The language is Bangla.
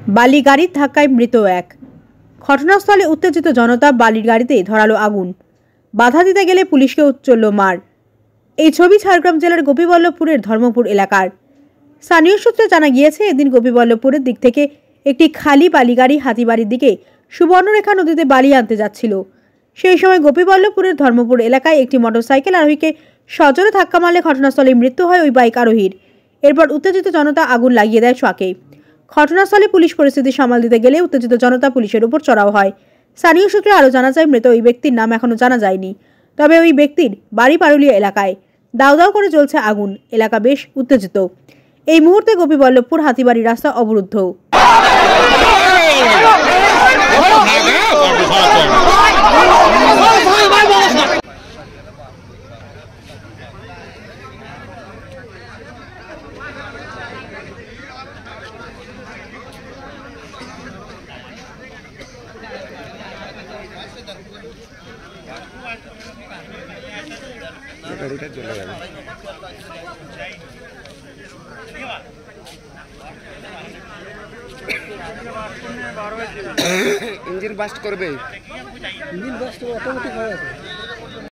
বালি গাড়ির ধাক্কায় মৃত এক। ঘটনাস্থলে উত্তেজিত জনতা, বালির গাড়িতে ধরালো আগুন। বাধা দিতে গেলে পুলিশকে চলল মার। এই ছবি ঝাড়গ্রাম জেলার গোপীবল্লভপুরের ধর্মপুর এলাকার। স্থানীয় সূত্রে জানা গিয়েছে, এদিন গোপীবল্লভপুরের দিক থেকে একটি খালি বালি গাড়ি হাতিবাড়ির দিকে সুবর্ণরেখা নদীতে বালি আনতে যাচ্ছিল। সেই সময় গোপীবল্লভপুরের ধর্মপুর এলাকায় একটি মোটরসাইকেল আরোহীকে সজোরে ধাক্কা মারলে ঘটনাস্থলে মৃত্যু হয় ওই বাইক আরোহীর। এরপর উত্তেজিত জনতা আগুন লাগিয়ে দেয় ট্রাকে। ঘটনাস্থলে পুলিশ পরিস্থিতি সামাল দিতে গেলে উত্তেজিত জনতা পুলিশের উপর চড়াও হয়। স্থানীয় সূত্রে আরও জানা যায়, মৃত ওই ব্যক্তির নাম এখনও জানা যায়নি। তবে ওই ব্যক্তির বাড়ি পারুলিয়া এলাকায়। দাউ দাউ করে জ্বলছে আগুন, এলাকা বেশ উত্তেজিত। এই মুহূর্তে গোপীবল্লভপুর হাতিবাড়ি রাস্তা অবরুদ্ধ। গাড়িটা চলে যাবে। ইঞ্জিন বাস্ট করবে, ইঞ্জিন বাস্ট অটোমেটিক হয়ে যাবে।